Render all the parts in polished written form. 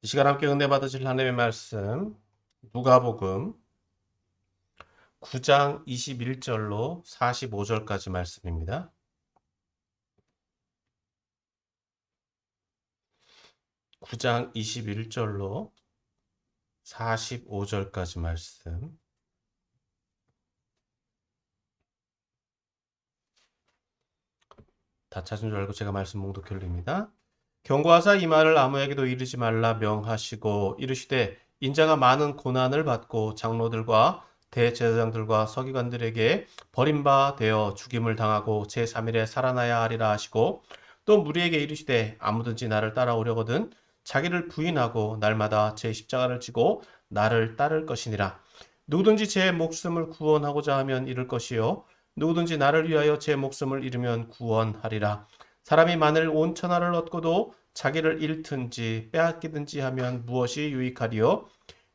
이 시간 함께 은혜 받으실 하나님의 말씀 누가복음 9장 21절로 45절까지 말씀입니다. 9장 21절로 45절까지 말씀. 다 찾은 줄 알고 제가 말씀 봉독해 올립니다. 경고하사 이 말을 아무에게도 이르지 말라 명하시고 이르시되 인자가 많은 고난을 받고 장로들과 대제사장들과 서기관들에게 버림바 되어 죽임을 당하고 제3일에 살아나야 하리라 하시고 또 무리에게 이르시되 아무든지 나를 따라오려거든 자기를 부인하고 날마다 제 십자가를 지고 나를 따를 것이니라. 누구든지 제 목숨을 구원하고자 하면 잃을 것이요 누구든지 나를 위하여 제 목숨을 잃으면 구원하리라. 사람이 만일 온 천하를 얻고도 자기를 잃든지 빼앗기든지 하면 무엇이 유익하리요?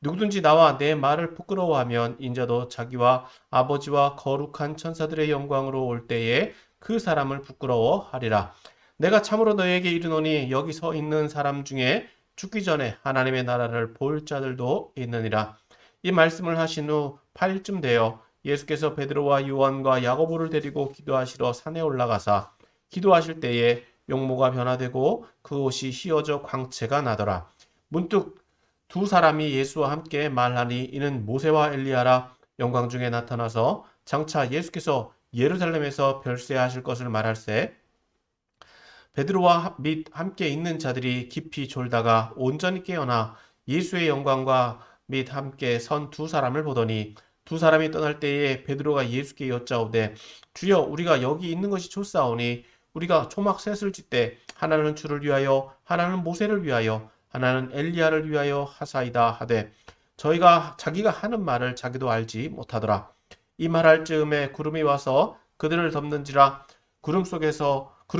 누구든지 나와 내 말을 부끄러워하면 인자도 자기와 아버지와 거룩한 천사들의 영광으로 올 때에 그 사람을 부끄러워하리라. 내가 참으로 너희에게 이르노니 여기 서 있는 사람 중에 죽기 전에 하나님의 나라를 볼 자들도 있느니라. 이 말씀을 하신 후 8일쯤 되어 예수께서 베드로와 요한과 야고보를 데리고 기도하시러 산에 올라가사 기도하실 때에 용모가 변화되고 그 옷이 휘어져 광채가 나더라. 문득 두 사람이 예수와 함께 말하니 이는 모세와 엘리야라. 영광 중에 나타나서 장차 예수께서 예루살렘에서 별세하실 것을 말할세 베드로와 및 함께 있는 자들이 깊이 졸다가 온전히 깨어나 예수의 영광과 및 함께 선 두 사람을 보더니 두 사람이 떠날 때에 베드로가 예수께 여짜오되 주여 우리가 여기 있는 것이 좋사오니 우리가 초막 셋을 짓되 하나는 주를 위하여 하나는 모세를 위하여 하나는 엘리야를 위하여 하사이다 하되 자기가 하는 말을 자기도 알지 못하더라. 이 말할 즈음에 구름이 와서 그들을 덮는지라. 구름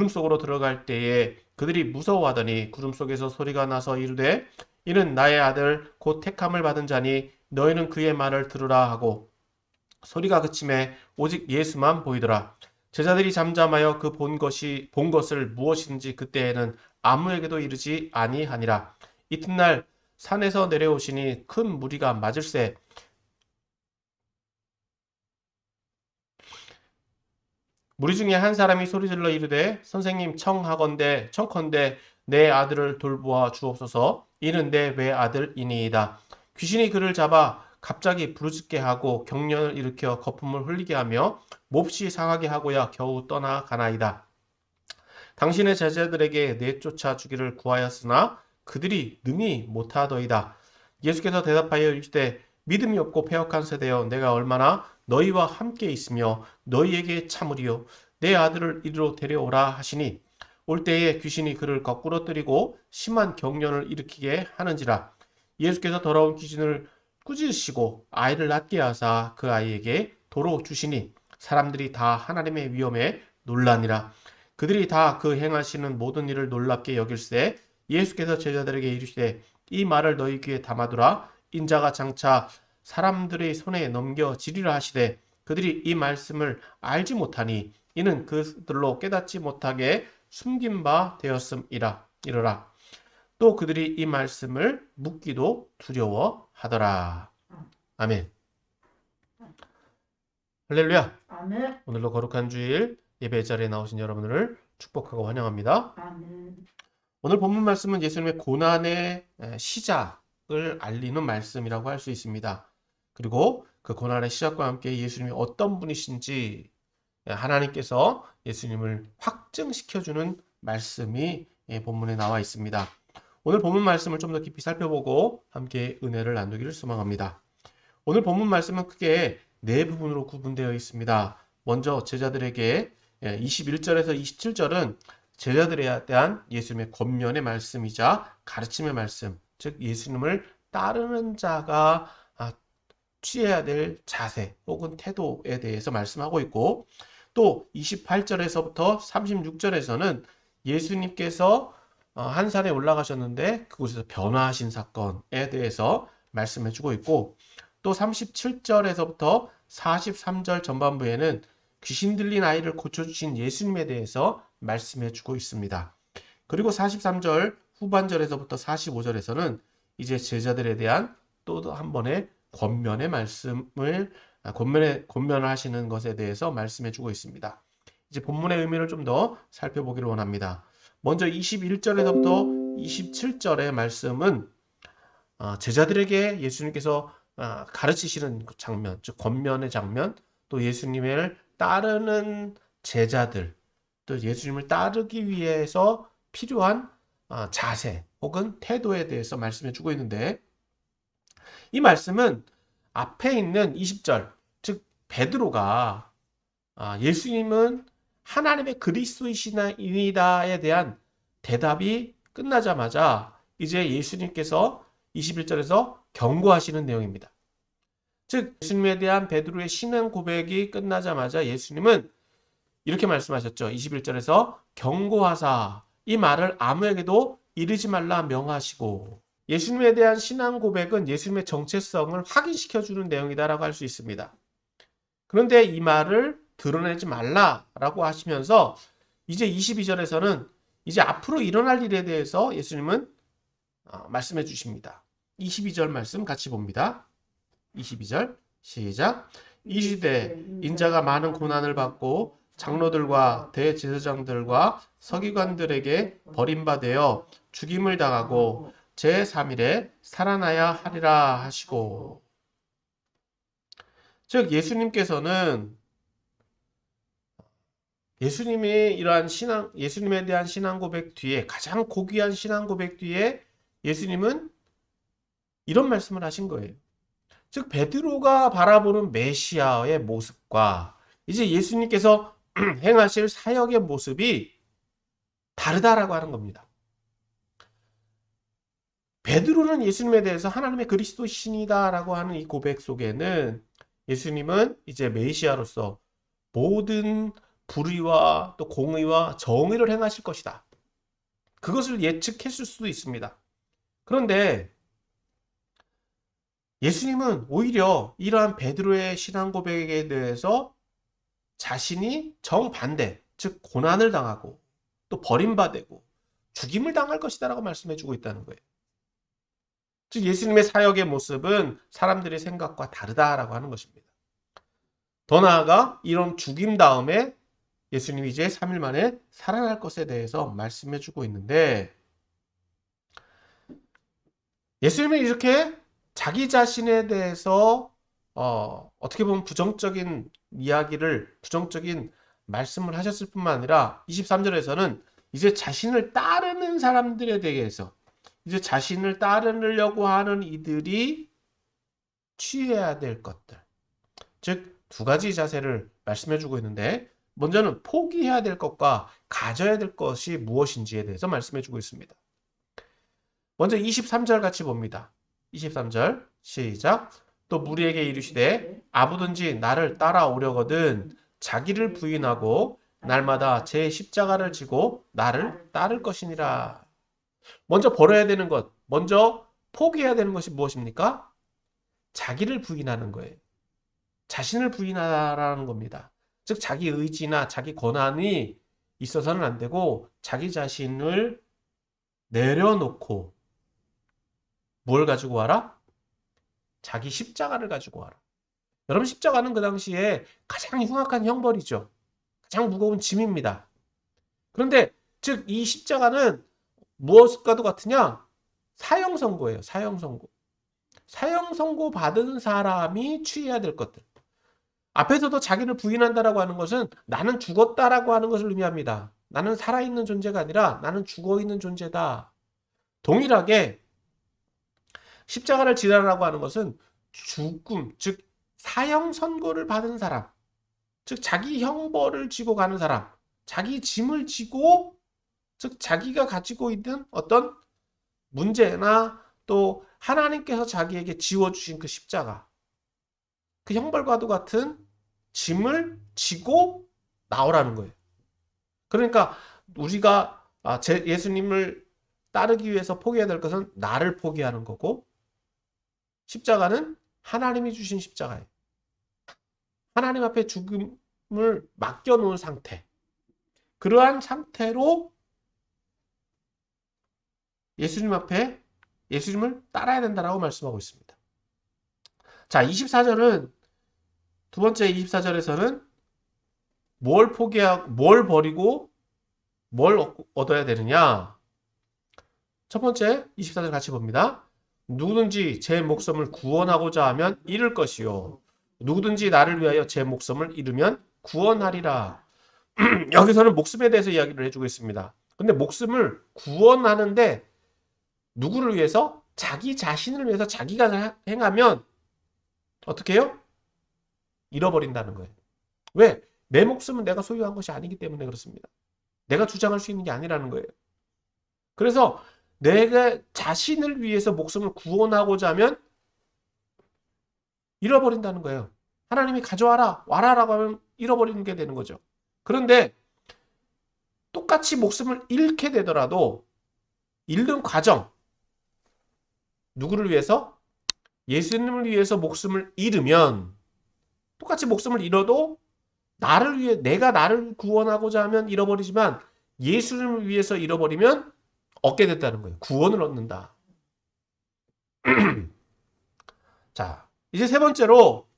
속으로 들어갈 때에 그들이 무서워하더니 구름 속에서 소리가 나서 이르되 이는 나의 아들 곧 택함을 받은 자니 너희는 그의 말을 들으라 하고 소리가 그침에 오직 예수만 보이더라. 제자들이 잠잠하여 그 본 것을 무엇인지 그때에는 아무에게도 이르지 아니하니라. 이튿날 산에서 내려오시니 큰 무리가 맞을세 무리 중에 한 사람이 소리질러 이르되 선생님 청컨대 내 아들을 돌보아 주옵소서. 이는 내 외아들이니이다. 귀신이 그를 잡아 갑자기 부르짖게 하고 경련을 일으켜 거품을 흘리게 하며 몹시 상하게 하고야 겨우 떠나가나이다. 당신의 제자들에게 내쫓아 주기를 구하였으나 그들이 능히 못하더이다. 예수께서 대답하여 이르시되 믿음이 없고 패역한 세대여 내가 얼마나 너희와 함께 있으며 너희에게 참으리요 내 아들을 이리로 데려오라 하시니 올 때에 귀신이 그를 거꾸로 뜨리고 심한 경련을 일으키게 하는지라. 예수께서 더러운 귀신을 꾸짖으시고 아이를 낫게 하사 그 아이에게 도로 주시니 사람들이 다 하나님의 위엄에 놀라니라. 그들이 다 그 행하시는 모든 일을 놀랍게 여길세 예수께서 제자들에게 이르시되 이 말을 너희 귀에 담아두라. 인자가 장차 사람들의 손에 넘겨지리라 하시되 그들이 이 말씀을 알지 못하니 이는 그들로 깨닫지 못하게 숨긴 바 되었음이라. 이르라. 또 그들이 이 말씀을 묻기도 두려워하더라. 아멘. 할렐루야. 아멘. 오늘도 거룩한 주일 예배 자리에 나오신 여러분을 축복하고 환영합니다. 아멘. 오늘 본문 말씀은 예수님의 고난의 시작을 알리는 말씀이라고 할 수 있습니다. 그리고 그 고난의 시작과 함께 예수님이 어떤 분이신지 하나님께서 예수님을 확증시켜주는 말씀이 본문에 나와 있습니다. 오늘 본문 말씀을 좀 더 깊이 살펴보고 함께 은혜를 나누기를 소망합니다. 오늘 본문 말씀은 크게 네 부분으로 구분되어 있습니다. 먼저 제자들에게 21절에서 27절은 제자들에 대한 예수님의 권면의 말씀이자 가르침의 말씀, 즉 예수님을 따르는 자가 취해야 될 자세 혹은 태도에 대해서 말씀하고 있고 또 28절에서부터 36절에서는 예수님께서 한 산에 올라가셨는데 그곳에서 변화하신 사건에 대해서 말씀해 주고 있고 또 37절에서부터 43절 전반부에는 귀신 들린 아이를 고쳐주신 예수님에 대해서 말씀해 주고 있습니다. 그리고 43절 후반절에서부터 45절에서는 이제 제자들에 대한 또 한 번의 권면의 말씀을 권면을 하시는 것에 대해서 말씀해 주고 있습니다. 이제 본문의 의미를 좀 더 살펴보기를 원합니다. 먼저 21절에서부터 27절의 말씀은 제자들에게 예수님께서 가르치시는 장면, 즉 권면의 장면, 또 예수님을 따르는 제자들, 또 예수님을 따르기 위해서 필요한 자세 혹은 태도에 대해서 말씀해 주고 있는데, 이 말씀은 앞에 있는 20절, 즉 베드로가 예수님은 하나님의 그리스도이시나이다에 대한 대답이 끝나자마자 이제 예수님께서 21절에서 경고하시는 내용입니다. 즉 예수님에 대한 베드로의 신앙 고백이 끝나자마자 예수님은 이렇게 말씀하셨죠. 21절에서 경고하사 이 말을 아무에게도 이르지 말라 명하시고, 예수님에 대한 신앙 고백은 예수님의 정체성을 확인시켜주는 내용이다라고 할 수 있습니다. 그런데 이 말을 드러내지 말라라고 하시면서 이제 22절에서는 이제 앞으로 일어날 일에 대해서 예수님은 말씀해 주십니다. 22절 말씀 같이 봅니다. 22절 시작. 이 시대 인자가 많은 고난을 받고 장로들과 대제사장들과 서기관들에게 버림받아 죽임을 당하고 제3일에 살아나야 하리라 하시고, 즉 예수님께서는 예수님의 이러한 예수님에 대한 신앙 고백 뒤에, 가장 고귀한 신앙 고백 뒤에 예수님은 이런 말씀을 하신 거예요. 즉 베드로가 바라보는 메시아의 모습과 이제 예수님께서 행하실 사역의 모습이 다르다라고 하는 겁니다. 베드로는 예수님에 대해서 하나님의 그리스도신이다라고 하는 이 고백 속에는 예수님은 이제 메시아로서 모든 불의와 또 공의와 정의를 행하실 것이다, 그것을 예측했을 수도 있습니다. 그런데 예수님은 오히려 이러한 베드로의 신앙 고백에 대해서 자신이 정반대, 즉 고난을 당하고 또 버림받고 죽임을 당할 것이다라고 말씀해주고 있다는 거예요. 즉 예수님의 사역의 모습은 사람들의 생각과 다르다라고 하는 것입니다. 더 나아가 이런 죽임 다음에 예수님이 이제 3일 만에 살아날 것에 대해서 말씀해주고 있는데, 예수님은 이렇게 자기 자신에 대해서 어떻게 보면 부정적인 이야기를, 부정적인 말씀을 하셨을 뿐만 아니라 23절에서는 이제 자신을 따르는 사람들에 대해서, 이제 자신을 따르려고 하는 이들이 취해야 될 것들, 즉 두 가지 자세를 말씀해주고 있는데, 먼저는 포기해야 될 것과 가져야 될 것이 무엇인지에 대해서 말씀해주고 있습니다. 먼저 23절 같이 봅니다. 23절 시작. 또 무리에게 이르시되 아무든지 나를 따라오려거든 자기를 부인하고 날마다 제 십자가를 지고 나를 따를 것이니라. 먼저 버려야 되는 것, 먼저 포기해야 되는 것이 무엇입니까? 자기를 부인하는 거예요. 자신을 부인하라는 겁니다. 즉 자기 의지나 자기 권한이 있어서는 안 되고 자기 자신을 내려놓고 뭘 가지고 와라? 자기 십자가를 가지고 와라. 여러분, 십자가는 그 당시에 가장 흉악한 형벌이죠. 가장 무거운 짐입니다. 그런데 즉 이 십자가는 무엇과도 같으냐? 사형 선고예요. 사형 선고. 사형 선고 받은 사람이 취해야 될 것들. 앞에서도 자기를 부인한다라고 하는 것은 나는 죽었다라고 하는 것을 의미합니다. 나는 살아있는 존재가 아니라 나는 죽어있는 존재다. 동일하게 십자가를 지라라고 하는 것은 죽음, 즉 사형 선고를 받은 사람, 즉 자기 형벌을 지고 가는 사람, 자기 짐을 지고, 즉 자기가 가지고 있는 어떤 문제나 또 하나님께서 자기에게 지워주신 그 십자가, 그 형벌과도 같은 짐을 지고 나오라는 거예요. 그러니까 우리가 예수님을 따르기 위해서 포기해야 될 것은 나를 포기하는 거고, 십자가는 하나님이 주신 십자가예요. 하나님 앞에 죽음을 맡겨놓은 상태. 그러한 상태로 예수님 앞에 예수님을 따라야 된다라고 말씀하고 있습니다. 자, 24절은 두 번째 24절에서는 뭘 포기하고 뭘 버리고 뭘 얻어야 되느냐? 첫 번째 24절 같이 봅니다. 누구든지 제 목숨을 구원하고자 하면 잃을 것이요. 누구든지 나를 위하여 제 목숨을 잃으면 구원하리라. 여기서는 목숨에 대해서 이야기를 해주고 있습니다. 근데 목숨을 구원하는데 누구를 위해서? 자기 자신을 위해서 자기가 행하면 어떻게 해요? 잃어버린다는 거예요. 왜? 내 목숨은 내가 소유한 것이 아니기 때문에 그렇습니다. 내가 주장할 수 있는 게 아니라는 거예요. 그래서 내가 자신을 위해서 목숨을 구원하고자 하면 잃어버린다는 거예요. 하나님이 가져와라, 와라라고 하면 잃어버리는 게 되는 거죠. 그런데 똑같이 목숨을 잃게 되더라도 잃는 과정, 누구를 위해서? 예수님을 위해서 목숨을 잃으면 똑같이 목숨을 잃어도 나를 위해 내가 나를 구원하고자 하면 잃어버리지만 예수님을 위해서 잃어버리면 얻게 됐다는 거예요. 구원을 얻는다. 자, 이제 세 번째로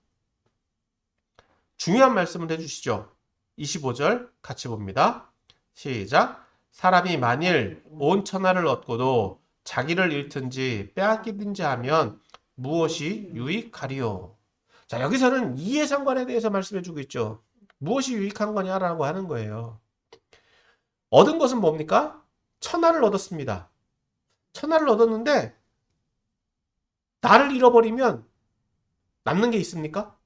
중요한 말씀을 해주시죠. 25절 같이 봅니다. 시작. 사람이 만일 온 천하를 얻고도 자기를 잃든지 빼앗기든지 하면 무엇이 유익하리요? 자, 여기서는 이해상관에 대해서 말씀해주고 있죠. 무엇이 유익한 거냐라고 하는 거예요. 얻은 것은 뭡니까? 천하를 얻었습니다. 천하를 얻었는데 나를 잃어버리면 남는 게 있습니까?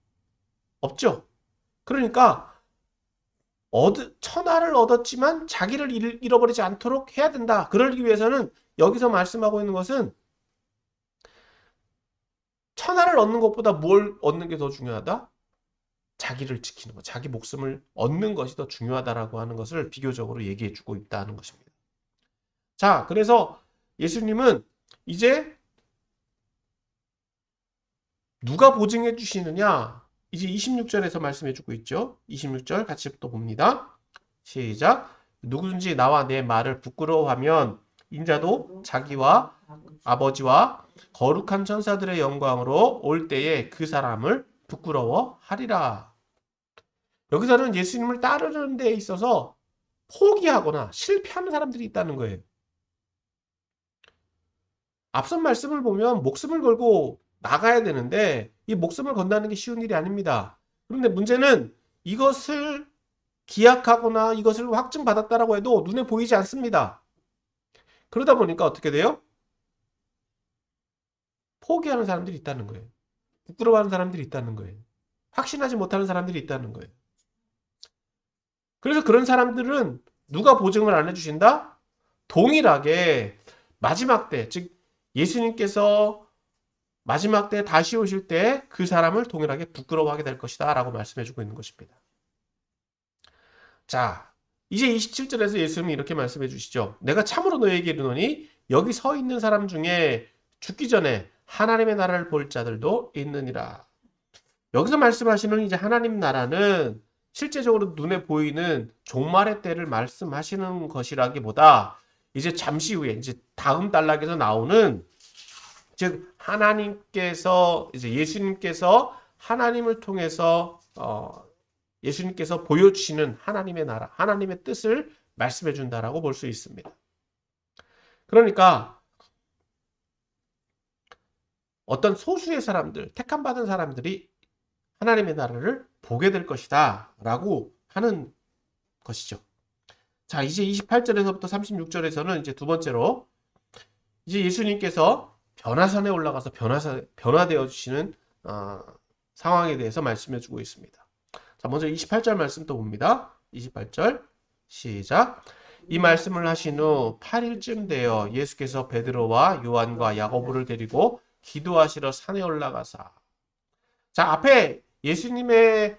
없죠. 그러니까 천하를 얻었지만 자기를 잃어버리지 않도록 해야 된다. 그러기 위해서는 여기서 말씀하고 있는 것은 천하를 얻는 것보다 뭘 얻는 게 더 중요하다? 자기를 지키는 것, 자기 목숨을 얻는 것이 더 중요하다라고 하는 것을 비교적으로 얘기해 주고 있다는 것입니다. 자, 그래서 예수님은 이제 누가 보증해 주시느냐? 이제 26절에서 말씀해 주고 있죠. 26절 같이 또 봅니다. 시작. 누구든지 나와 내 말을 부끄러워하면 인자도 자기와 아버지와 거룩한 천사들의 영광으로 올 때에 그 사람을 부끄러워하리라. 여기서는 예수님을 따르는 데 있어서 포기하거나 실패하는 사람들이 있다는 거예요. 앞선 말씀을 보면 목숨을 걸고 나가야 되는데 이 목숨을 건다는 게 쉬운 일이 아닙니다. 그런데 문제는 이것을 기약하거나 이것을 확증받았다라고 해도 눈에 보이지 않습니다. 그러다 보니까 어떻게 돼요? 포기하는 사람들이 있다는 거예요. 부끄러워하는 사람들이 있다는 거예요. 확신하지 못하는 사람들이 있다는 거예요. 그래서 그런 사람들은 누가 보증을 안 해주신다? 동일하게 마지막 때, 즉 예수님께서 마지막 때 다시 오실 때 그 사람을 동일하게 부끄러워하게 될 것이다 라고 말씀해주고 있는 것입니다. 자, 이제 27절에서 예수님이 이렇게 말씀해 주시죠. 내가 참으로 너에게 이르노니 여기 서 있는 사람 중에 죽기 전에 하나님의 나라를 볼 자들도 있느니라. 여기서 말씀하시는 이제 하나님 나라는 실제적으로 눈에 보이는 종말의 때를 말씀하시는 것이라기보다 이제 잠시 후에 이제 다음 단락에서 나오는 즉 하나님께서 이제 예수님께서 하나님을 통해서 예수님께서 보여주시는 하나님의 나라, 하나님의 뜻을 말씀해 준다라고 볼 수 있습니다. 그러니까 어떤 소수의 사람들, 택함받은 사람들이 하나님의 나라를 보게 될 것이다 라고 하는 것이죠. 자, 이제 28절에서부터 36절에서는 이제 두 번째로 이제 예수님께서 변화산에 올라가서 변화되어 주시는 상황에 대해서 말씀해 주고 있습니다. 자, 먼저 28절 말씀 또 봅니다. 28절 시작. 이 말씀을 하신 후 8일쯤 되어 예수께서 베드로와 요한과 야고보를 데리고 기도하시러 산에 올라가사. 자, 앞에 예수님의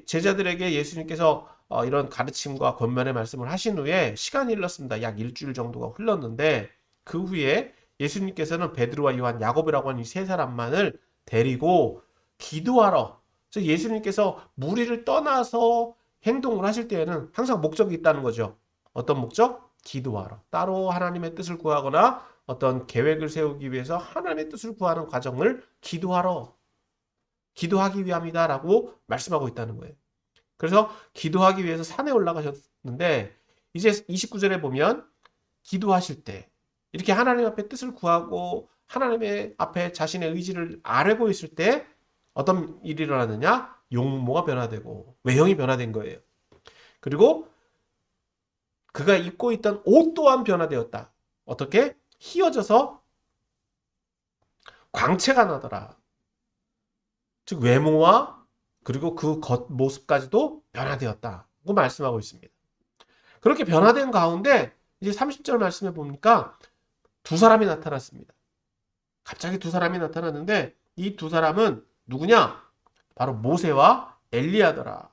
제자들에게 예수님께서 이런 가르침과 권면의 말씀을 하신 후에 시간이 흘렀습니다. 약 일주일 정도가 흘렀는데 그 후에 예수님께서는 베드로와 요한, 야고보라고 하는 이 세 사람만을 데리고 기도하러, 즉 예수님께서 무리를 떠나서 행동을 하실 때에는 항상 목적이 있다는 거죠. 어떤 목적? 기도하러. 따로 하나님의 뜻을 구하거나 어떤 계획을 세우기 위해서 하나님의 뜻을 구하는 과정을 기도하기 위함이다라고 말씀하고 있다는 거예요. 그래서 기도하기 위해서 산에 올라가셨는데 이제 29절에 보면 기도하실 때 이렇게 하나님 앞에 뜻을 구하고 하나님의 앞에 자신의 의지를 아뢰고 있을 때 어떤 일이 일어나느냐? 용모가 변화되고 외형이 변화된 거예요. 그리고 그가 입고 있던 옷 또한 변화되었다. 어떻게? 휘어져서 광채가 나더라. 즉 외모와 그리고 그 겉모습까지도 변화되었다고 말씀하고 있습니다. 그렇게 변화된 가운데 이제 30절 말씀해 보니까 두 사람이 나타났습니다. 갑자기 두 사람이 나타났는데 이 두 사람은 누구냐? 바로 모세와 엘리야더라.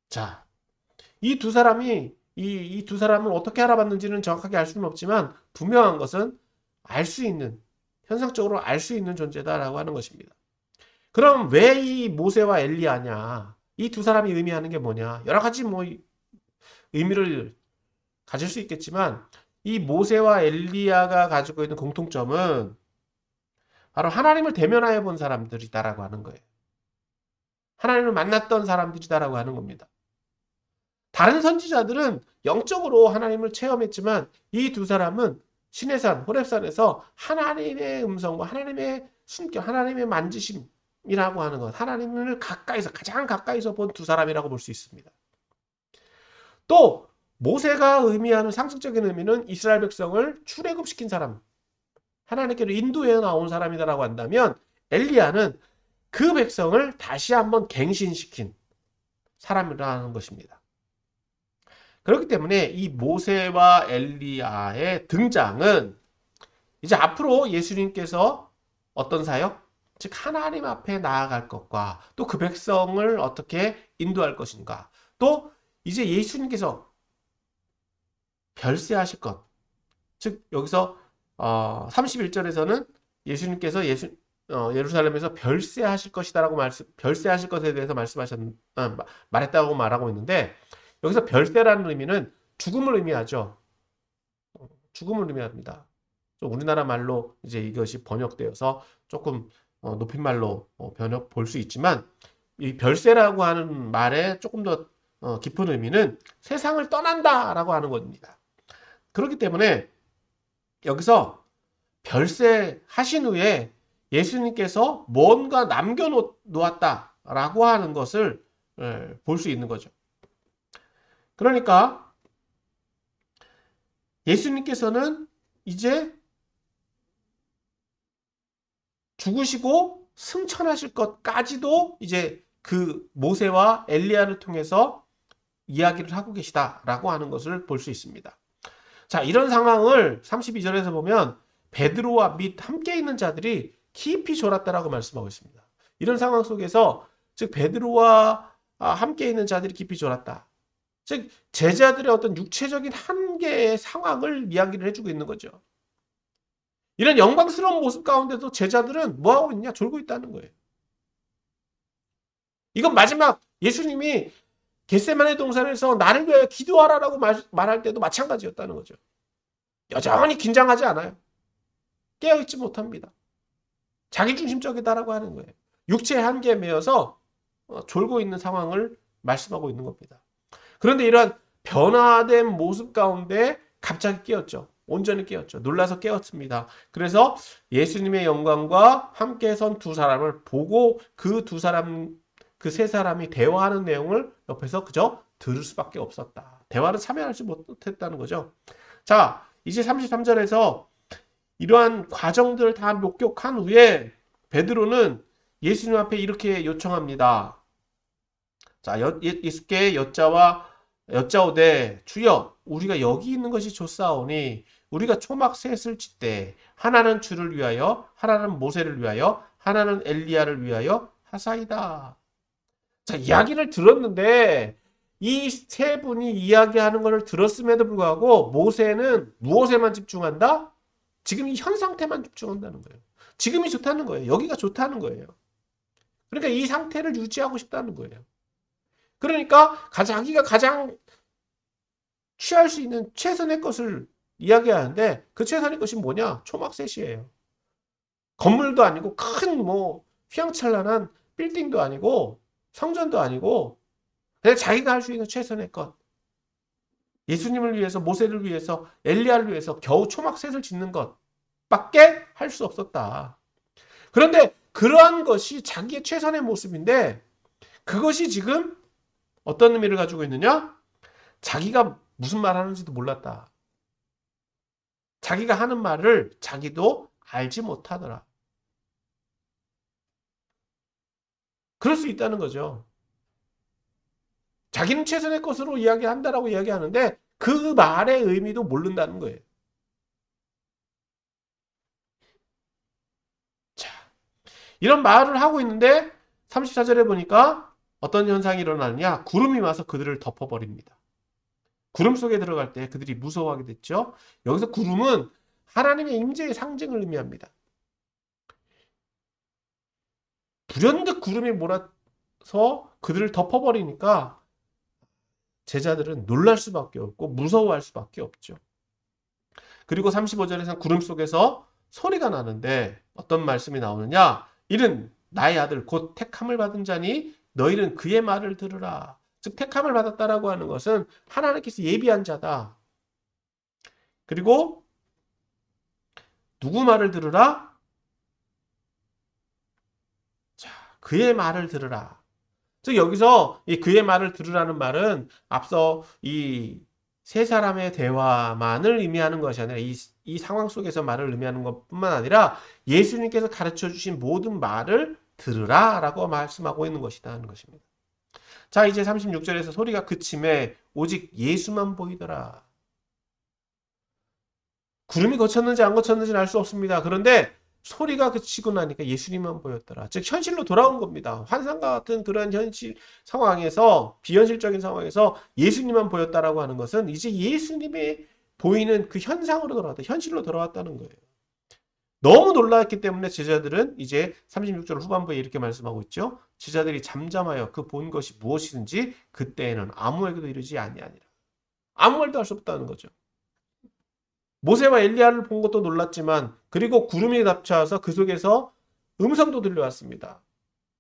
자, 이 두 사람이 이 두 사람을 어떻게 알아봤는지는 정확하게 알 수는 없지만 분명한 것은 알 수 있는 현상적으로 알 수 있는 존재다라고 하는 것입니다. 그럼 왜 이 모세와 엘리야냐? 이 두 사람이 의미하는 게 뭐냐? 여러 가지 뭐 의미를 가질 수 있겠지만 이 모세와 엘리야가 가지고 있는 공통점은 바로 하나님을 대면하여 본 사람들이다라고 하는 거예요. 하나님을 만났던 사람들이다라고 하는 겁니다. 다른 선지자들은 영적으로 하나님을 체험했지만 이 두 사람은 시내산, 호렙산에서 하나님의 음성과 하나님의 숨결, 하나님의 만지심이라고 하는 것, 하나님을 가까이서, 가장 가까이서 본 두 사람이라고 볼 수 있습니다. 또 모세가 의미하는 상징적인 의미는 이스라엘 백성을 출애굽시킨 사람, 하나님께로 인도해 나온 사람이다라고 한다면 엘리야는 그 백성을 다시 한번 갱신시킨 사람이라는 것입니다. 그렇기 때문에 이 모세와 엘리야의 등장은 이제 앞으로 예수님께서 어떤 사역? 즉 하나님 앞에 나아갈 것과 또 그 백성을 어떻게 인도할 것인가, 또 이제 예수님께서 별세하실 것, 즉 여기서 31절에서는 예수님께서 예루살렘에서 별세하실 것이다라고 별세하실 것에 대해서 말했다고 말하고 있는데 여기서 별세라는 의미는 죽음을 의미하죠. 죽음을 의미합니다. 우리나라 말로 이제 이것이 번역되어서 조금 높임말로 번역 볼 수 있지만 이 별세라고 하는 말에 조금 더 깊은 의미는 세상을 떠난다라고 하는 겁니다. 그렇기 때문에 여기서 별세하신 후에 예수님께서 뭔가 남겨놓았다라고 하는 것을 볼 수 있는 거죠. 그러니까 예수님께서는 이제 죽으시고 승천하실 것까지도 이제 그 모세와 엘리야를 통해서 이야기를 하고 계시다라고 하는 것을 볼 수 있습니다. 자, 이런 상황을 32절에서 보면 베드로와 및 함께 있는 자들이 깊이 졸았다라고 말씀하고 있습니다. 이런 상황 속에서 즉 베드로와 함께 있는 자들이 깊이 졸았다. 즉 제자들의 어떤 육체적인 한계의 상황을 이야기를 해주고 있는 거죠. 이런 영광스러운 모습 가운데도 제자들은 뭐하고 있냐? 졸고 있다는 거예요. 이건 마지막 예수님이 겟세마네 동산에서 나를 위하여 기도하라라고 말할 때도 마찬가지였다는 거죠. 여전히 긴장하지 않아요. 깨어있지 못합니다. 자기중심적이다라고 하는 거예요. 육체의 한계에 매여서 졸고 있는 상황을 말씀하고 있는 겁니다. 그런데 이러한 변화된 모습 가운데 갑자기 깨었죠. 온전히 깨었죠. 놀라서 깨었습니다. 그래서 예수님의 영광과 함께 선 두 사람을 보고 그 세 사람이 대화하는 내용을 옆에서 그저 들을 수밖에 없었다. 대화를 참여하지 못했다는 거죠. 자, 이제 33절에서 이러한 과정들을 다 목격한 후에 베드로는 예수님 앞에 이렇게 요청합니다. 자, 예수께 여짜오되 주여 우리가 여기 있는 것이 좋사오니 우리가 초막 셋을 짓되 하나는 주를 위하여 하나는 모세를 위하여 하나는 엘리야를 위하여 하사이다. 자, 이야기를 들었는데 이 세 분이 이야기하는 것을 들었음에도 불구하고 모세는 무엇에만 집중한다? 지금 이 현 상태만 집중한다는 거예요. 지금이 좋다는 거예요. 여기가 좋다는 거예요. 그러니까 이 상태를 유지하고 싶다는 거예요. 그러니까 자기가 가장 취할 수 있는 최선의 것을 이야기하는데 그 최선의 것이 뭐냐? 초막셋이에요. 건물도 아니고 큰 뭐 휘황찬란한 빌딩도 아니고 성전도 아니고 그냥 자기가 할 수 있는 최선의 것. 예수님을 위해서, 모세를 위해서, 엘리야를 위해서 겨우 초막셋을 짓는 것밖에 할 수 없었다. 그런데 그러한 것이 자기의 최선의 모습인데 그것이 지금 어떤 의미를 가지고 있느냐? 자기가 무슨 말 하는지도 몰랐다. 자기가 하는 말을 자기도 알지 못하더라. 그럴 수 있다는 거죠. 자기는 최선의 것으로 이야기한다라고 이야기하는데 그 말의 의미도 모른다는 거예요. 자, 이런 말을 하고 있는데 34절에 보니까 어떤 현상이 일어나느냐? 구름이 와서 그들을 덮어버립니다. 구름 속에 들어갈 때 그들이 무서워하게 됐죠. 여기서 구름은 하나님의 임재의 상징을 의미합니다. 불현듯 구름이 몰아서 그들을 덮어버리니까 제자들은 놀랄 수밖에 없고 무서워할 수밖에 없죠. 그리고 35절에서는 구름 속에서 소리가 나는데 어떤 말씀이 나오느냐? 이는 나의 아들 곧 택함을 받은 자니 너희는 그의 말을 들으라. 즉 택함을 받았다라고 하는 것은 하나님께서 예비한 자다. 그리고 누구 말을 들으라? 자, 그의 말을 들으라. 즉 여기서 이 그의 말을 들으라는 말은 앞서 이 세 사람의 대화만을 의미하는 것이 아니라 이 상황 속에서 말을 의미하는 것뿐만 아니라 예수님께서 가르쳐 주신 모든 말을 들으라라고 말씀하고 있는 것이다 하는 것입니다. 자, 이제 36절에서 소리가 그침에 오직 예수만 보이더라. 구름이 거쳤는지 안 거쳤는지는 알 수 없습니다. 그런데 소리가 그치고 나니까 예수님만 보였더라. 즉 현실로 돌아온 겁니다. 환상과 같은 그런 현실 상황에서 비현실적인 상황에서 예수님만 보였다라고 하는 것은 이제 예수님이 보이는 그 현상으로 돌아왔다. 현실로 돌아왔다는 거예요. 너무 놀랐기 때문에 제자들은 이제 36절 후반부에 이렇게 말씀하고 있죠. 제자들이 잠잠하여 그 본 것이 무엇이든지 그때에는 아무에게도 이르지 아니하니라. 아무 말도 할 수 없다는 거죠. 모세와 엘리야를 본 것도 놀랐지만 그리고 구름이 덮쳐와서 그 속에서 음성도 들려왔습니다.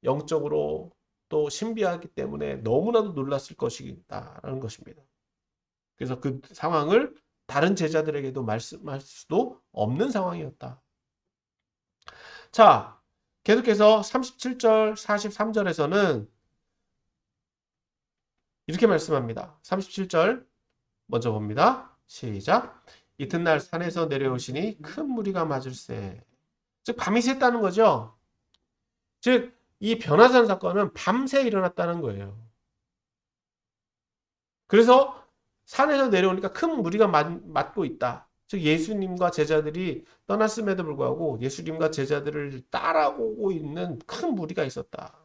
영적으로 또 신비하기 때문에 너무나도 놀랐을 것이다라는 것입니다. 그래서 그 상황을 다른 제자들에게도 말씀할 수도 없는 상황이었다. 자, 계속해서 37절, 43절에서는 이렇게 말씀합니다. 37절 먼저 봅니다. 시작. 이튿날 산에서 내려오시니 큰 무리가 맞을세. 즉 밤이 샜다는 거죠. 즉 이 변화산 사건은 밤새 일어났다는 거예요. 그래서 산에서 내려오니까 큰 무리가 맞고 있다. 즉 예수님과 제자들이 떠났음에도 불구하고 예수님과 제자들을 따라오고 있는 큰 무리가 있었다.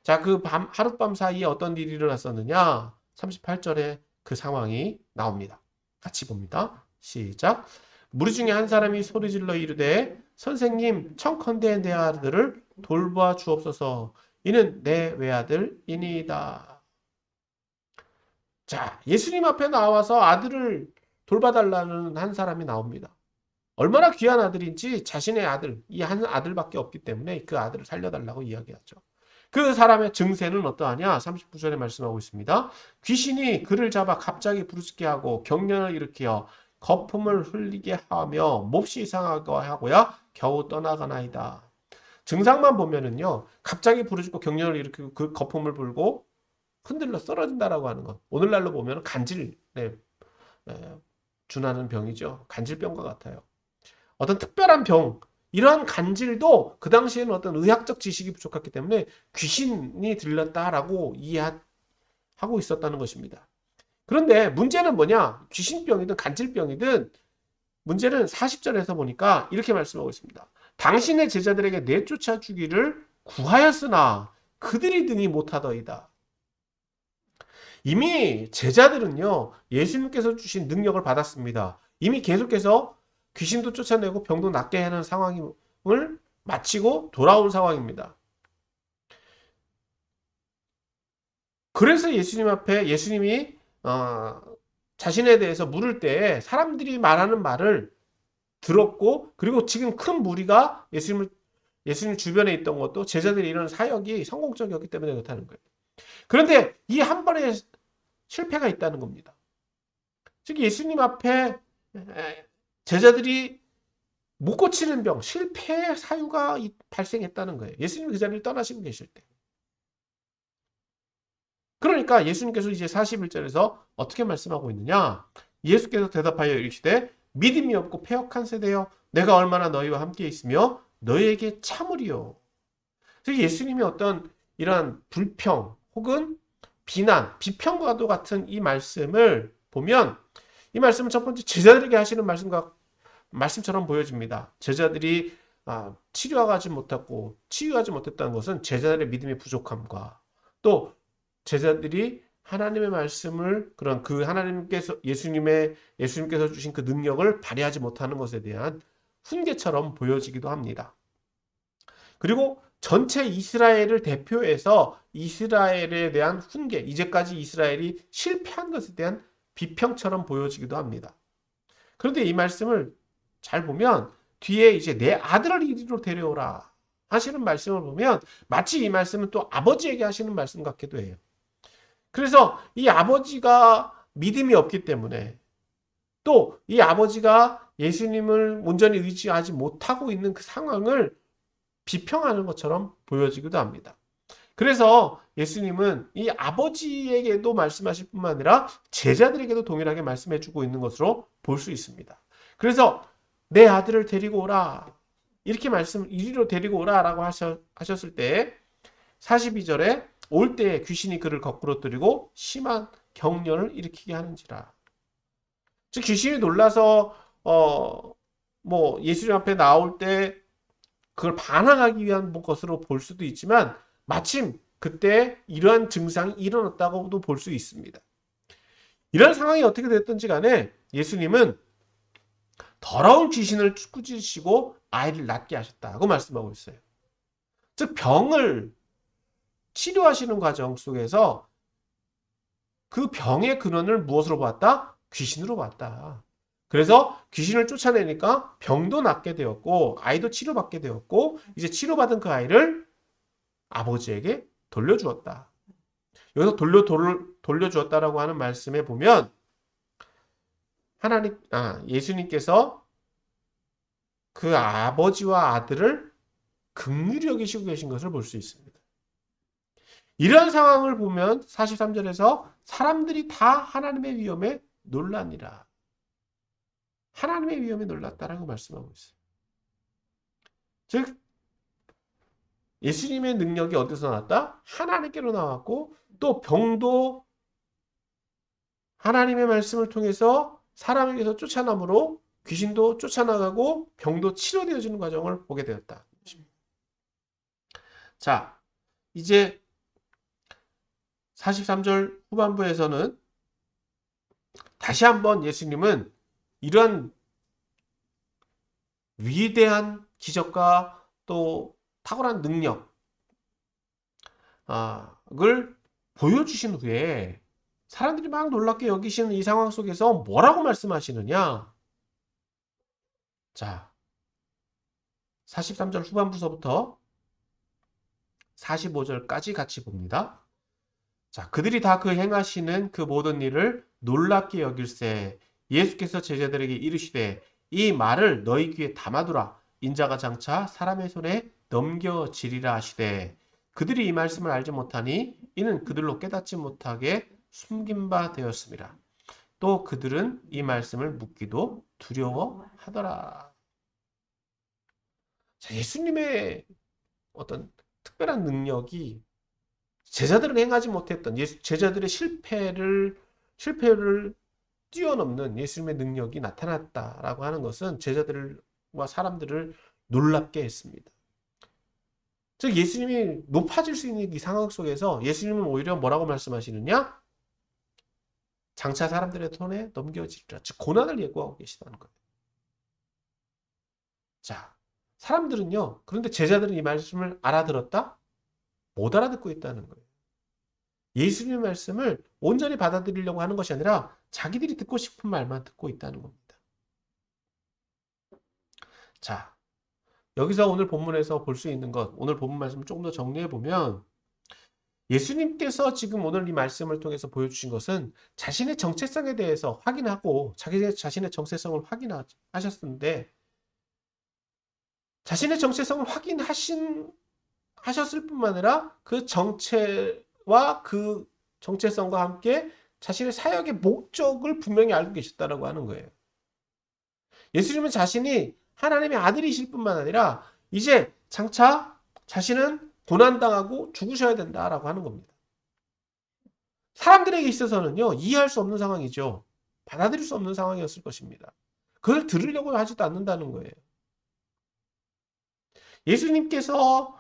자, 그 하룻밤 사이에 어떤 일이 일어났었느냐? 38절에 그 상황이 나옵니다. 같이 봅니다. 시작. 무리 중에 한 사람이 소리질러 이르되 선생님 청컨대 내 아들을 돌봐 주옵소서. 이는 내 외아들이니이다. 자, 예수님 앞에 나와서 아들을 돌봐달라는 한 사람이 나옵니다. 얼마나 귀한 아들인지 자신의 아들, 이 한 아들밖에 없기 때문에 그 아들을 살려달라고 이야기하죠. 그 사람의 증세는 어떠하냐? 39절에 말씀하고 있습니다. 귀신이 그를 잡아 갑자기 부르짖게 하고 경련을 일으켜 거품을 흘리게 하며 몹시 이상하게 하고야 겨우 떠나가나이다. 증상만 보면은요, 갑자기 부르짖고 경련을 일으키고 그 거품을 불고 흔들러 쓰러진다라고 하는 것. 오늘날로 보면 간질에 준하는 병이죠. 간질병과 같아요. 어떤 특별한 병, 이러한 간질도 그 당시에는 어떤 의학적 지식이 부족했기 때문에 귀신이 들렸다라고 이해하고 있었다는 것입니다. 그런데 문제는 뭐냐? 귀신병이든 간질병이든 문제는 40절에서 보니까 이렇게 말씀하고 있습니다. 당신의 제자들에게 내쫓아 주기를 구하였으나 그들이 등이 못하더이다. 이미 제자들은요, 예수님께서 주신 능력을 받았습니다. 이미 계속해서 귀신도 쫓아내고 병도 낫게 하는 상황을 마치고 돌아온 상황입니다. 그래서 예수님 앞에 예수님이 자신에 대해서 물을 때 사람들이 말하는 말을 들었고, 그리고 지금 큰 무리가 예수님 주변에 있던 것도 제자들이 이런 사역이 성공적이었기 때문에 그렇다는 거예요. 그런데 이 한 번의 실패가 있다는 겁니다. 즉 예수님 앞에 제자들이 못 고치는 병, 실패의 사유가 발생했다는 거예요. 예수님이 그 자리를 떠나시고 계실 때. 그러니까 예수님께서 이제 41절에서 어떻게 말씀하고 있느냐? 예수께서 대답하여 이르시되 믿음이 없고 패역한 세대여 내가 얼마나 너희와 함께 있으며 너희에게 참으리요. 즉 예수님이 어떤 이러한 불평 혹은 비난, 비평과도 같은 이 말씀을 보면 이 말씀은 첫 번째 제자들에게 하시는 말씀처럼 보여집니다. 제자들이 치료하지 못했고 치유하지 못했다는 것은 제자들의 믿음의 부족함과 또 제자들이 하나님의 말씀을 그런 그 하나님께서 예수님께서 주신 그 능력을 발휘하지 못하는 것에 대한 훈계처럼 보여지기도 합니다. 그리고 전체 이스라엘을 대표해서 이스라엘에 대한 훈계, 이제까지 이스라엘이 실패한 것에 대한 비평처럼 보여지기도 합니다. 그런데 이 말씀을 잘 보면 뒤에 이제 내 아들을 이리로 데려오라 하시는 말씀을 보면 마치 이 말씀은 또 아버지에게 하시는 말씀 같기도 해요. 그래서 이 아버지가 믿음이 없기 때문에 또 이 아버지가 예수님을 온전히 의지하지 못하고 있는 그 상황을 비평하는 것처럼 보여지기도 합니다. 그래서 예수님은 이 아버지에게도 말씀하실 뿐만 아니라 제자들에게도 동일하게 말씀해주고 있는 것으로 볼 수 있습니다. 그래서 내 아들을 데리고 오라. 이렇게 이리로 데리고 오라라고 하셨을 때 42절에 올 때 귀신이 그를 거꾸로 뜨리고 심한 경련을 일으키게 하는지라. 즉 귀신이 놀라서 예수님 앞에 나올 때 그걸 반항하기 위한 것으로 볼 수도 있지만 마침 그때 이러한 증상이 일어났다고도 볼 수 있습니다. 이런 상황이 어떻게 됐든지 간에 예수님은 더러운 귀신을 꾸짖으시고 아이를 낫게 하셨다고 말씀하고 있어요. 즉 병을 치료하시는 과정 속에서 그 병의 근원을 무엇으로 봤다? 귀신으로 봤다. 그래서 귀신을 쫓아내니까 병도 낫게 되었고 아이도 치료받게 되었고 이제 치료받은 그 아이를 아버지에게 돌려주었다. 여기서 돌려주었다라고 하는 말씀에 보면 예수님께서 그 아버지와 아들을 긍휼히 여기시고 계신 것을 볼 수 있습니다. 이런 상황을 보면 43절에서 사람들이 다 하나님의 위엄에 놀라니라. 하나님의 위엄에 놀랐다라고 말씀하고 있어요. 즉 예수님의 능력이 어디서 나왔다? 하나님께로 나왔고 또 병도 하나님의 말씀을 통해서 사람에게서 쫓아남으로 귀신도 쫓아나가고 병도 치료되어지는 과정을 보게 되었다. 자, 이제 43절 후반부에서는 다시 한번 예수님은 이런 위대한 기적과 또 탁월한 능력을 보여주신 후에 사람들이 막 놀랍게 여기시는 이 상황 속에서 뭐라고 말씀하시느냐? 자, 43절 후반부서부터 45절까지 같이 봅니다. 자, 그들이 다 그 행하시는 그 모든 일을 놀랍게 여길세 예수께서 제자들에게 이르시되 이 말을 너희 귀에 담아두라. 인자가 장차 사람의 손에 넘겨지리라 하시되 그들이 이 말씀을 알지 못하니 이는 그들로 깨닫지 못하게 숨긴 바 되었습니다. 또 그들은 이 말씀을 묻기도 두려워하더라. 자, 예수님의 어떤 특별한 능력이 제자들은 행하지 못했던 제자들의 실패를 뛰어넘는 예수님의 능력이 나타났다라고 하는 것은 제자들과 사람들을 놀랍게 했습니다. 즉 예수님이 높아질 수 있는 이 상황 속에서 예수님은 오히려 뭐라고 말씀하시느냐? 장차 사람들의 손에 넘겨지리라. 즉 고난을 예고하고 계시다는 거예요. 자, 사람들은요. 그런데 제자들은 이 말씀을 알아들었다? 못 알아듣고 있다는 거예요. 예수님의 말씀을 온전히 받아들이려고 하는 것이 아니라 자기들이 듣고 싶은 말만 듣고 있다는 겁니다. 자, 여기서 오늘 본문에서 볼 수 있는 것, 오늘 본문 말씀을 조금 더 정리해 보면 예수님께서 지금 오늘 이 말씀을 통해서 보여주신 것은 자신의 정체성에 대해서 확인하고 자신의 정체성을 확인하셨는데 자신의 정체성을 하셨을 뿐만 아니라 그 정체와 그 정체성과 함께 자신의 사역의 목적을 분명히 알고 계셨다라고 하는 거예요. 예수님은 자신이 하나님의 아들이실 뿐만 아니라 이제 장차 자신은 고난당하고 죽으셔야 된다라고 하는 겁니다. 사람들에게 있어서는요, 이해할 수 없는 상황이죠. 받아들일 수 없는 상황이었을 것입니다. 그걸 들으려고 하지도 않는다는 거예요. 예수님께서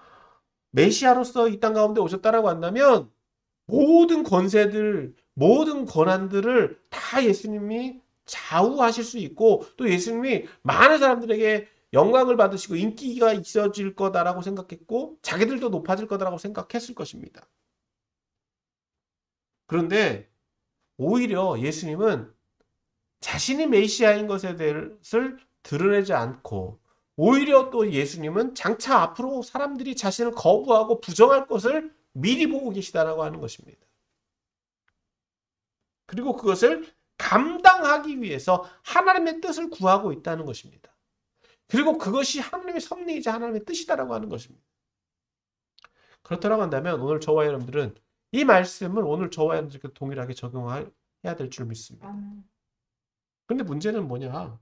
메시아로서 이 땅 가운데 오셨다라고 한다면 모든 권세들, 모든 권한들을 다 예수님이 좌우하실 수 있고 또 예수님이 많은 사람들에게 영광을 받으시고 인기가 있어질 거다라고 생각했고 자기들도 높아질 거다라고 생각했을 것입니다. 그런데 오히려 예수님은 자신이 메시아인 것에 대해서 드러내지 않고 오히려 또 예수님은 장차 앞으로 사람들이 자신을 거부하고 부정할 것을 미리 보고 계시다라고 하는 것입니다. 그리고 그것을 감당하기 위해서 하나님의 뜻을 구하고 있다는 것입니다. 그리고 그것이 하나님의 섭리이자 하나님의 뜻이다라고 하는 것입니다. 그렇다고 한다면 오늘 저와 여러분들은 이 말씀을 오늘 저와 여러분들께 동일하게 적용해야 될 줄 믿습니다. 그런데 문제는 뭐냐?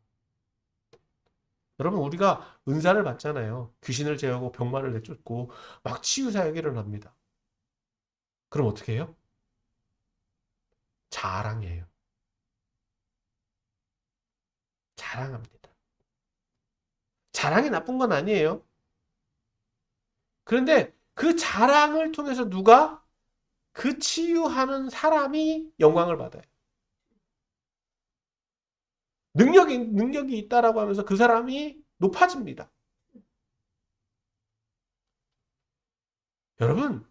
여러분 우리가 은사를 받잖아요. 귀신을 제어하고 병마를 내쫓고 막 치유 사역이 일어납니다. 그럼 어떻게 해요? 자랑이에요. 자랑합니다. 자랑이 나쁜 건 아니에요. 그런데 그 자랑을 통해서 누가 그 치유하는 영광을 받아요. 능력이 있다라고 하면서 그 사람이 높아집니다. 여러분,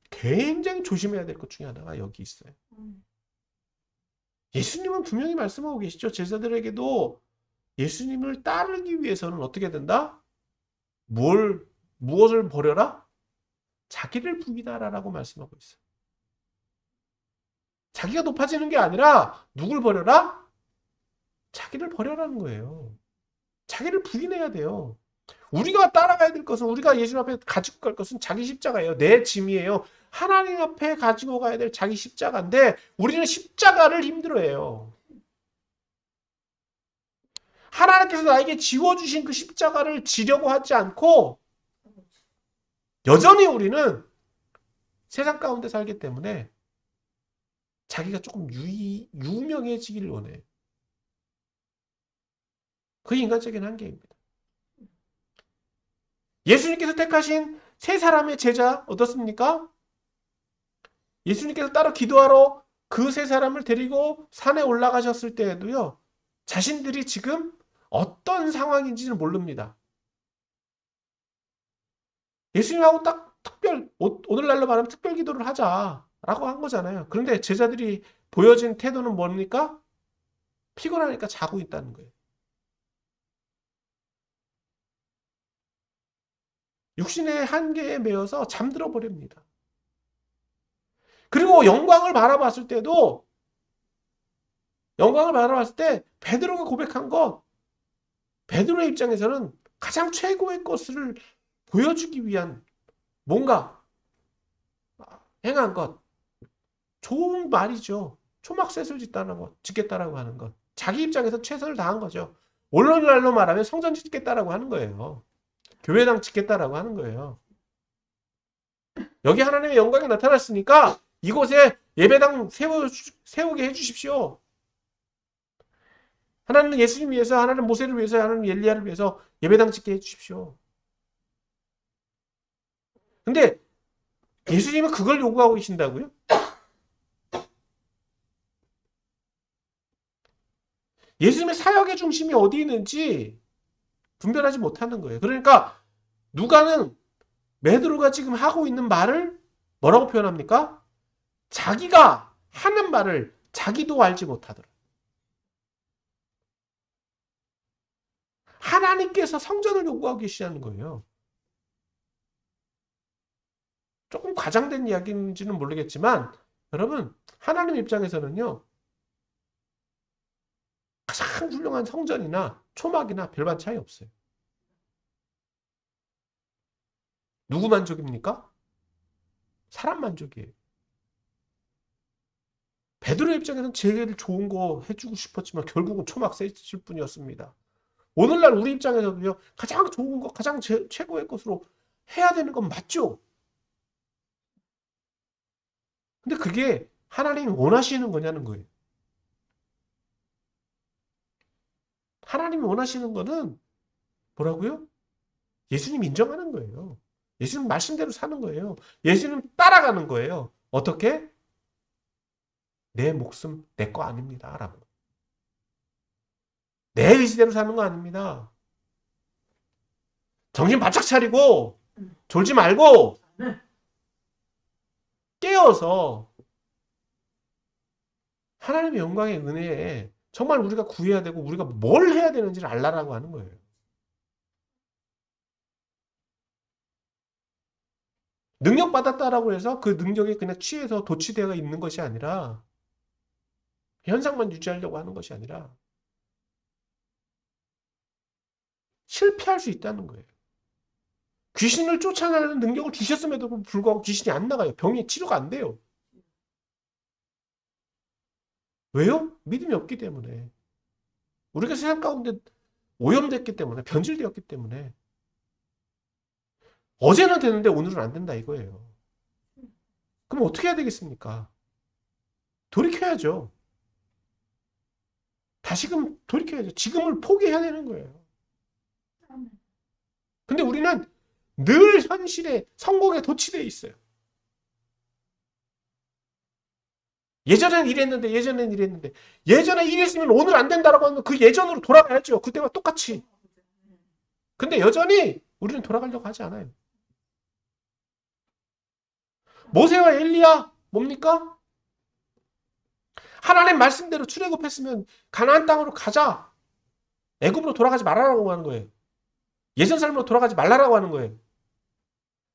굉장히 조심해야 될 것 중에 하나가 여기 있어요. 예수님은 분명히 말씀하고 계시죠. 제자들에게도 예수님을 따르기 위해서는 어떻게 된다? 무엇을 버려라? 자기를 부인하라라고 말씀하고 있어요. 자기가 높아지는 게 아니라 누굴 버려라? 자기를 버려라는 거예요. 자기를 부인해야 돼요. 우리가 따라가야 될 것은 우리가 예수님 앞에 가지고 갈 것은 자기 십자가예요. 내 짐이에요. 하나님 앞에 가지고 가야 될 자기 십자가인데 우리는 십자가를 힘들어해요. 하나님께서 나에게 지워주신 그 십자가를 지려고 하지 않고 여전히 우리는 세상 가운데 살기 때문에 자기가 조금 유명해지기를 원해요. 그 인간적인 한계입니다. 예수님께서 택하신 세 사람의 제자 어떻습니까? 예수님께서 따로 기도하러 그 세 사람을 데리고 산에 올라가셨을 때에도요. 자신들이 지금 어떤 상황인지는 모릅니다. 예수님하고 딱 오늘날로 말하면 특별 기도를 하자라고 한 거잖아요. 그런데 제자들이 보여진 태도는 뭡니까? 피곤하니까 자고 있다는 거예요. 육신의 한계에 매여서 잠들어 버립니다. 그리고 영광을 바라봤을 때 베드로가 고백한 것, 베드로의 입장에서는 가장 최고의 것을 보여주기 위한 뭔가 행한 것, 좋은 말이죠. 초막셋을 짓겠다라고 하는 것. 자기 입장에서 최선을 다한 거죠. 오늘날로 말하면 성전 짓겠다라고 하는 거예요. 교회당 짓겠다라고 하는 거예요. 여기 하나님의 영광이 나타났으니까 이곳에 예배당 세우게 해주십시오. 하나님은 예수님 위해서, 하나님 모세를 위해서, 하나님 엘리야를 위해서 예배당 짓게 해주십시오. 근데 예수님은 그걸 요구하고 계신다고요? 예수님의 사역의 중심이 어디 있는지 분별하지 못하는 거예요. 그러니까 누가는 베드로가 지금 하고 있는 말을 뭐라고 표현합니까? 자기가 하는 말을 자기도 알지 못하더라. 하나님께서 성전을 요구하고 계시다는 거예요. 조금 과장된 이야기인지는 모르겠지만 여러분 하나님 입장에서는요. 가장 훌륭한 성전이나 초막이나 별반 차이 없어요. 누구 만족입니까? 사람 만족이에요. 베드로 입장에서는 제일 좋은 거 해주고 싶었지만 결국은 초막 세질 뿐이었습니다. 오늘날 우리 입장에서도요. 가장 좋은 거, 가장 최고의 것으로 해야 되는 건 맞죠? 근데 그게 하나님이 원하시는 거냐는 거예요. 하나님이 원하시는 거는 뭐라고요? 예수님 인정하는 거예요. 예수님 말씀대로 사는 거예요. 예수님 따라가는 거예요. 어떻게? 내 목숨 내 거 아닙니다. 라고. 내 의지대로 사는 거 아닙니다. 정신 바짝 차리고 졸지 말고 깨어서 하나님의 영광의 은혜에 정말 우리가 구해야 되고 우리가 뭘 해야 되는지를 알라라고 하는 거예요. 능력 받았다라고 해서 그 능력에 그냥 취해서 도취되어 있는 것이 아니라 현상만 유지하려고 하는 것이 아니라 실패할 수 있다는 거예요. 귀신을 쫓아내는 능력을 주셨음에도 불구하고 귀신이 안 나가요. 병이 치료가 안 돼요. 왜요? 믿음이 없기 때문에. 우리가 세상 가운데 오염됐기 때문에, 변질되었기 때문에. 어제는 되는데 오늘은 안 된다 이거예요. 그럼 어떻게 해야 되겠습니까? 돌이켜야죠. 다시금 돌이켜야죠. 지금을 포기해야 되는 거예요. 근데 우리는 늘 현실에 성공에 도취되어 있어요. 예전에 이랬으면 오늘 안 된다라고 하면 그 예전으로 돌아가야죠. 그때와 똑같이. 근데 여전히 우리는 돌아가려고 하지 않아요. 모세와 엘리야 뭡니까? 하나님 말씀대로 출애굽했으면 가나안 땅으로 가자. 애굽으로 돌아가지 말라라고 하는 거예요. 예전 삶으로 돌아가지 말라라고 하는 거예요.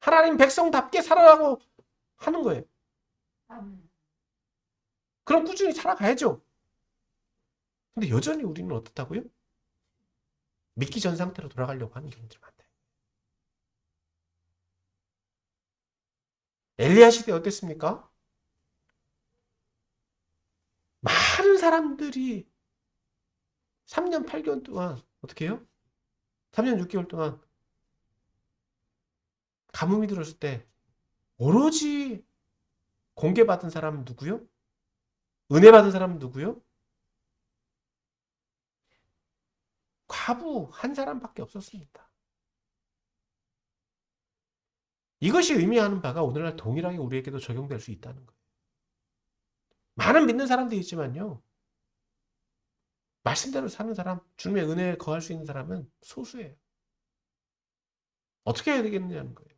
하나님 백성답게 살아라고 하는 거예요. 그럼 꾸준히 살아가야죠. 근데 여전히 우리는 어떻다고요? 믿기 전 상태로 돌아가려고 하는 경우들이 많다. 엘리야 시대 어땠습니까? 많은 사람들이 3년 8개월 동안 어떻게 해요? 3년 6개월 동안 가뭄이 들었을 때 오로지 공개받은 사람은 누구요? 은혜 받은 사람은 누구요? 과부 한 사람밖에 없었습니다. 이것이 의미하는 바가 오늘날 동일하게 우리에게도 적용될 수 있다는 거예요. 많은 믿는 사람도 있지만요. 말씀대로 사는 사람, 주님의 은혜에 거할 수 있는 사람은 소수예요. 어떻게 해야 되겠느냐는 거예요.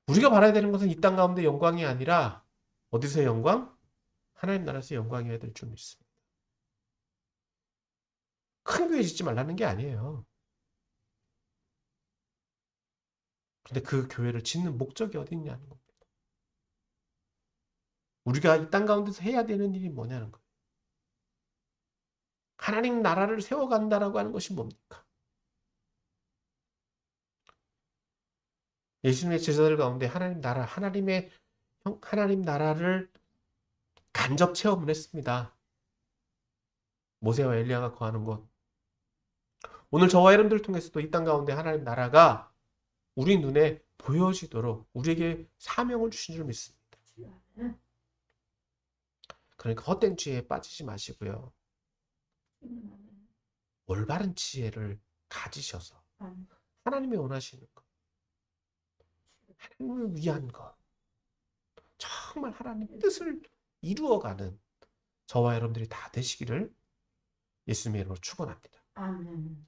우리가 바라야 되는 것은 이 땅 가운데 영광이 아니라 어디서의 영광? 하나님 나라에서 영광이어야 될 줄 믿습니다. 큰 교회 짓지 말라는 게 아니에요. 근데 그 교회를 짓는 목적이 어디 있냐는 겁니다. 우리가 이 땅 가운데서 해야 되는 일이 뭐냐는 거예요. 하나님 나라를 세워간다라고 하는 것이 뭡니까? 예수님의 제자들 가운데 하나님 나라를 간접 체험을 했습니다. 모세와 엘리야가 거하는 곳. 오늘 저와 여러분들 통해서도 이 땅 가운데 하나님 나라가 우리 눈에 보여지도록 우리에게 사명을 주신 줄 믿습니다. 그러니까 헛된 지혜에 빠지지 마시고요. 올바른 지혜를 가지셔서 하나님이 원하시는 것, 하나님을 위한 것, 정말 하나님 뜻을 이루어가는 저와 여러분들이 다 되시기를 예수님의 이름으로 축원합니다. 아멘.